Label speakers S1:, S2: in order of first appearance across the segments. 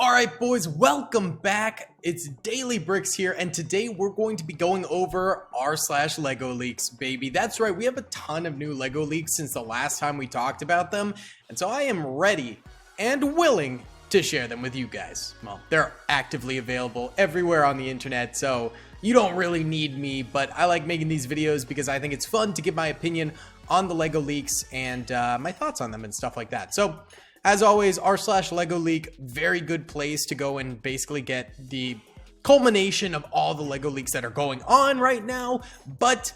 S1: Alright boys, welcome back. It's DaleyBricks here, and today we're going to be going over r/LEGO leaks, baby. That's right, we have a ton of new LEGO leaks since the last time we talked about them, and so I am ready and willing to share them with you guys. Well, they're actively available everywhere on the internet, so you don't really need me, but I like making these videos because I think it's fun to give my opinion on the LEGO leaks and my thoughts on them and stuff like that. So, as always, r/LEGO leak, very good place to go and basically get the culmination of all the LEGO leaks that are going on right now, but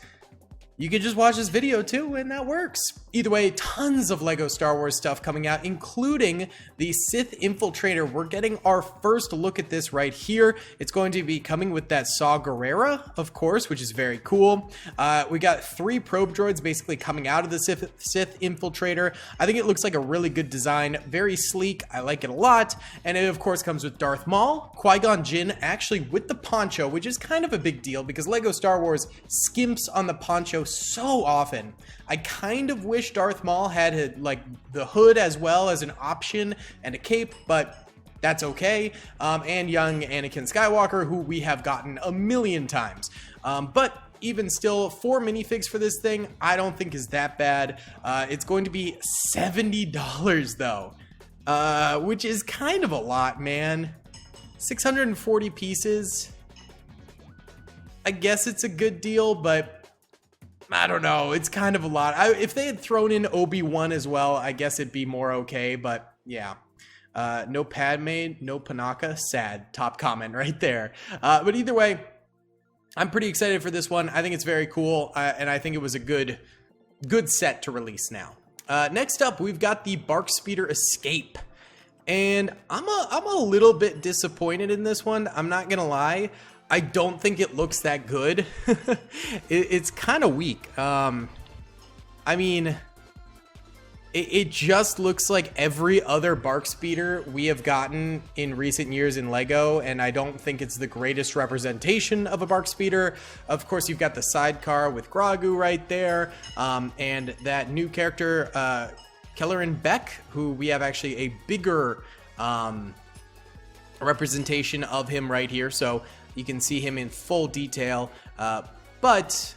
S1: you can just watch this video too, and that works. Either way, tons of LEGO Star Wars stuff coming out, including the Sith Infiltrator. We're getting our first look at this right here. It's going to be coming with that Saw Gerrera, of course, which is very cool. We got 3 probe droids basically coming out of the Sith Infiltrator. I think it looks like a really good design, very sleek. I like it a lot. And it, of course, comes with Darth Maul, Qui-Gon Jinn, actually with the poncho, which is kind of a big deal because LEGO Star Wars skimps on the poncho so often. I kind of wish Darth Maul had like the hood as well as an option and a cape, but that's okay. And young Anakin Skywalker, who we have gotten a million times. But even still, 4 minifigs for this thing, I don't think is that bad. It's going to be $70 though, which is kind of a lot, man. 640 pieces. I guess it's a good deal, but I don't know. It's kind of a lot. If they had thrown in Obi-Wan as well, I guess it'd be more okay, but yeah. No Padme, no Panaka. Sad. Top comment right there. But either way, I'm pretty excited for this one. I think it's very cool, and I think it was a good set to release now. Next up, we've got the Bark Speeder Escape. And I'm a little bit disappointed in this one. I'm not gonna lie. I don't think it looks that good. It's kind of weak. I mean, it just looks like every other Bark Speeder we have gotten in recent years in LEGO, and I don't think it's the greatest representation of a Bark Speeder. Of course, you've got the sidecar with Grogu right there, and that new character, Kelleran Beck, who we have actually a bigger representation of him right here. So you can see him in full detail, but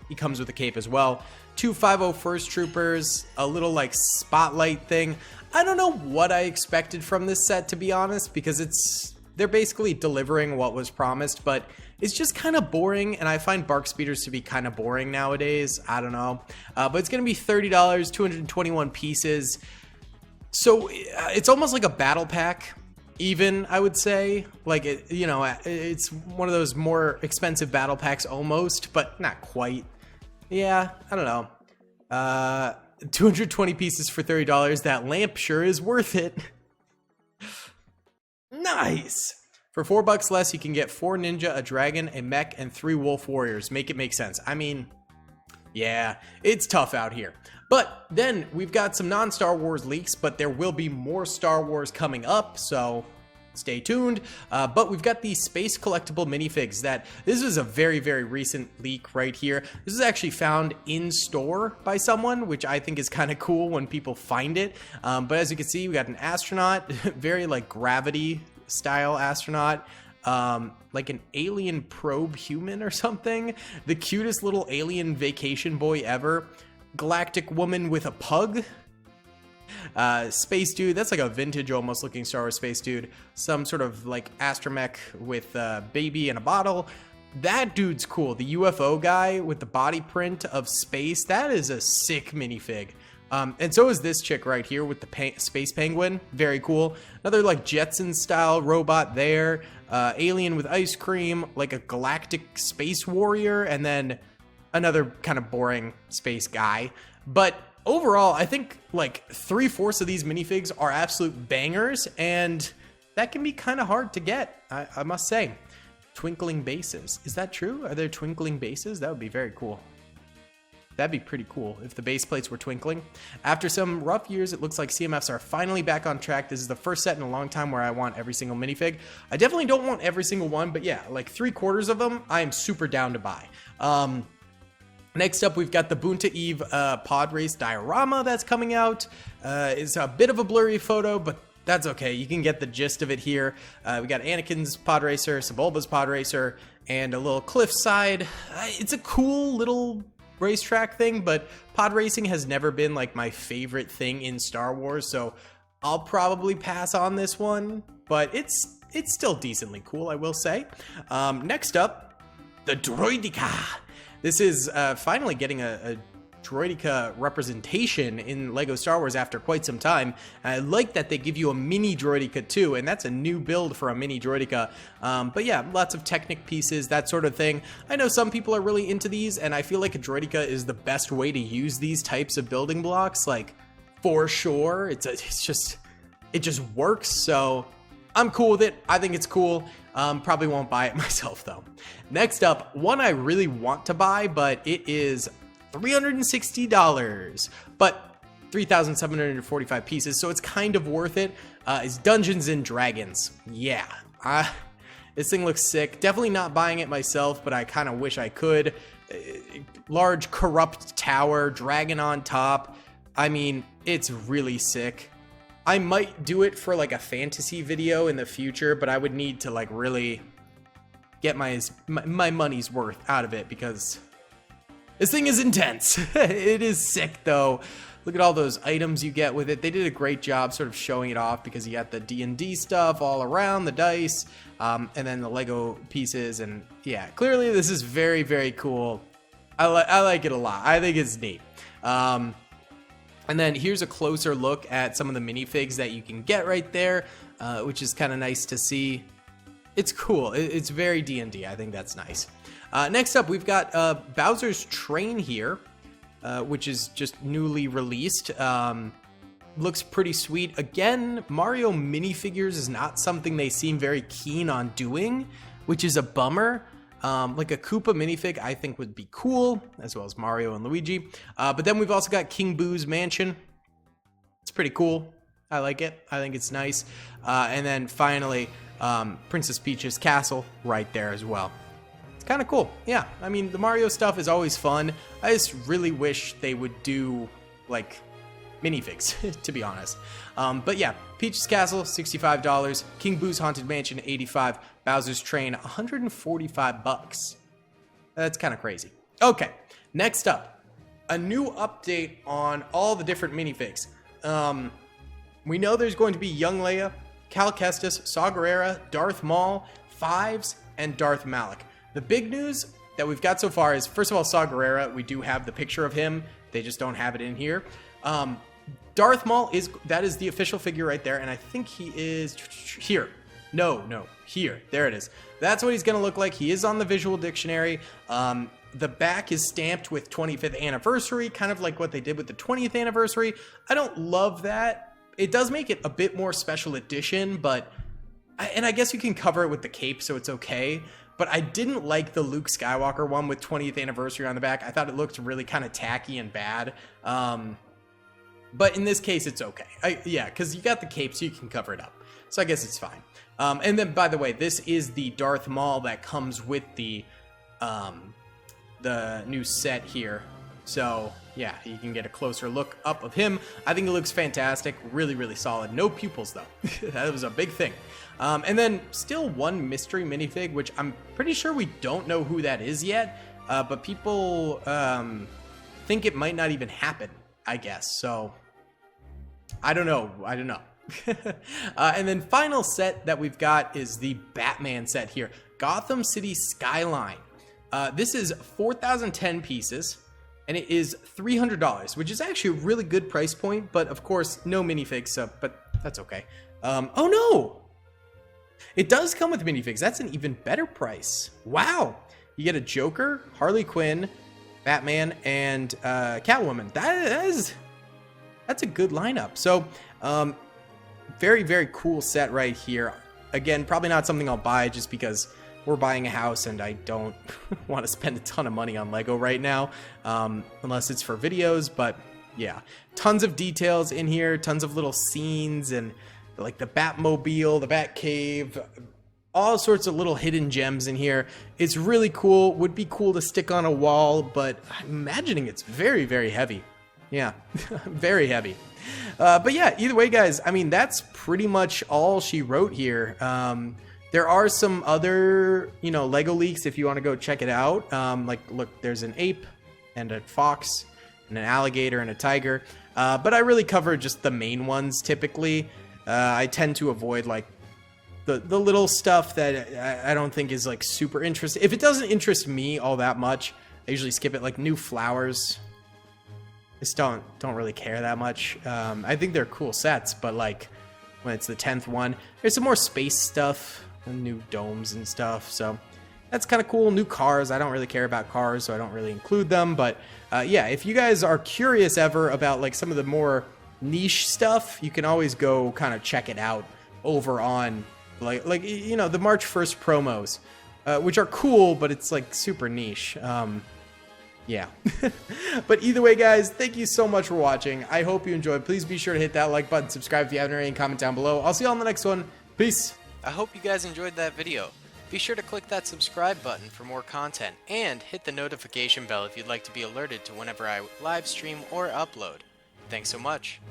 S1: he comes with a cape as well. 2 501st Troopers, a little like spotlight thing. I don't know what I expected from this set, to be honest, because they're basically delivering what was promised, but it's just kind of boring, and I find Bark Speeders to be kind of boring nowadays. I don't know. But it's going to be $30, 221 pieces. So it's almost like a battle pack. Even, I would say, like, it's one of those more expensive battle packs almost, but not quite. Yeah, I don't know. 220 pieces for $30. That lamp sure is worth it. Nice. For $4 less, you can get 4 ninja, a dragon, a mech, and 3 wolf warriors. Make it make sense. I mean, yeah, it's tough out here. But then we've got some non-Star Wars leaks, but there will be more Star Wars coming up, so stay tuned. But we've got these space collectible minifigs this is a very, very recent leak right here. This is actually found in store by someone, which I think is kind of cool when people find it. But as you can see, we got an astronaut, very like Gravity style astronaut. Like an alien probe human or something. The cutest little alien vacation boy ever. Galactic woman with a pug. Space dude, that's like a vintage almost looking Star Wars space dude. Some sort of like astromech with a baby in a bottle. That dude's cool. The UFO guy with the body print of space, that is a sick minifig. And so is this chick right here with the space penguin. Very cool. Another like Jetson style robot there. Alien with ice cream, like a galactic space warrior, and then another kind of boring space guy. But overall, I think like 3/4 of these minifigs are absolute bangers, and that can be kind of hard to get, I must say. Twinkling bases. Is that true? Are there twinkling bases? That would be very cool. That'd be pretty cool if the base plates were twinkling. After some rough years, it looks like CMFs are finally back on track. This is the first set in a long time where I want every single minifig. I definitely don't want every single one, but yeah, like 3/4 of them, I am super down to buy. Next up, we've got the Boonta Eve pod race diorama that's coming out. It's a bit of a blurry photo, but that's okay. You can get the gist of it here. We got Anakin's pod racer, Sebulba's pod racer, and a little cliffside. It's a cool little racetrack thing, but pod racing has never been like my favorite thing in Star Wars, so I'll probably pass on this one, but it's still decently cool, I will say. Next up, the Droideka. This is finally getting a Droideka representation in LEGO Star Wars after quite some time. I like that they give you a mini Droideka too, and that's a new build for a mini Droideka. But yeah, lots of Technic pieces, that sort of thing. I know some people are really into these, and I feel like a Droideka is the best way to use these types of building blocks, like, for sure. It just works, so I'm cool with it. I think it's cool. Probably won't buy it myself though. Next up, one I really want to buy, but it is $360, but 3,745 pieces, so it's kind of worth it. Is Dungeons and Dragons. Yeah, this thing looks sick. Definitely not buying it myself, but I kind of wish I could. Large corrupt tower, dragon on top. I mean, it's really sick. I might do it for like a fantasy video in the future, but I would need to like really get my money's worth out of it because this thing is intense. It is sick though. Look at all those items you get with it. They did a great job sort of showing it off because you got the D&D stuff all around, the dice, and then the Lego pieces. And yeah, clearly this is very, very cool. I like it a lot. I think it's neat. And then here's a closer look at some of the minifigs that you can get right there, which is kind of nice to see. It's cool. It's very D&D. I think that's nice. Next up, we've got Bowser's Train here, which is just newly released. Looks pretty sweet. Again, Mario minifigures is not something they seem very keen on doing, which is a bummer. Like a Koopa minifig I think would be cool, as well as Mario and Luigi. But then we've also got King Boo's mansion. It's pretty cool. I like it. I think it's nice. And then finally, Princess Peach's castle right there as well. It's kind of cool. Yeah, I mean, the Mario stuff is always fun. I just really wish they would do, like, minifigs, to be honest. But yeah, Peach's Castle, $65. King Boo's Haunted Mansion, $85. Bowser's Train, $145. That's kind of crazy. Okay, next up, a new update on all the different minifigs. We know there's going to be Young Leia, Cal Kestis, Saw Gerrera, Darth Maul, Fives, and Darth Malak. The big news that we've got so far is, first of all, Saw Gerrera, we do have the picture of him. They just don't have it in here. Darth Maul is the official figure right there, and I think he is here. No, here. There it is. That's what he's going to look like. He is on the visual dictionary. The back is stamped with 25th anniversary, kind of like what they did with the 20th anniversary. I don't love that. It does make it a bit more special edition, but I guess you can cover it with the cape, so it's okay. But I didn't like the Luke Skywalker one with 20th anniversary on the back. I thought it looked really kind of tacky and bad. But in this case, it's okay. Yeah, because you got the cape, so you can cover it up. So I guess it's fine. And then, by the way, this is the Darth Maul that comes with the new set here. So, yeah, you can get a closer look up of him. I think it looks fantastic. Really, really solid. No pupils, though. That was a big thing. And then still one mystery minifig, which I'm pretty sure we don't know who that is yet. But people think it might not even happen, I guess. So, I don't know. And then final set that we've got is the Batman set here. Gotham City Skyline. This is 4,010 pieces, and it is $300, which is actually a really good price point, but of course, no minifigs, but that's okay. Oh no! It does come with minifigs. That's an even better price. Wow! You get a Joker, Harley Quinn, Batman, and Catwoman. That's a good lineup. So, very, very cool set right here. Again, probably not something I'll buy just because we're buying a house and I don't want to spend a ton of money on Lego right now, unless it's for videos. But yeah, tons of details in here, tons of little scenes, and like the Batmobile, the Batcave, all sorts of little hidden gems in here. It's really cool. Would be cool to stick on a wall, but I'm imagining it's very, very heavy. Yeah, very heavy. But yeah, either way, guys, I mean, that's pretty much all she wrote here. There are some other, you know, Lego leaks if you want to go check it out. Like, look, there's an ape and a fox and an alligator and a tiger. But I really cover just the main ones typically. I tend to avoid like the little stuff that I don't think is like super interesting. If it doesn't interest me all that much, I usually skip it. Like new flowers, just don't really care that much. I think they're cool sets, but like when it's the 10th one, there's some more space stuff, new domes and stuff. So that's kind of cool. New cars. I don't really care about cars, so I don't really include them. But yeah, if you guys are curious ever about like some of the more niche stuff, you can always go kind of check it out over on like you know, the March 1st promos, which are cool, but it's like super niche. Yeah. But either way, guys, thank you so much for watching. I hope you enjoyed. Please be sure to hit that like button, subscribe if you haven't already, and comment down below. I'll see you all in the next one. Peace.
S2: I hope you guys enjoyed that video. Be sure to click that subscribe button for more content, and hit the notification bell if you'd like to be alerted to whenever I live stream or upload. Thanks so much.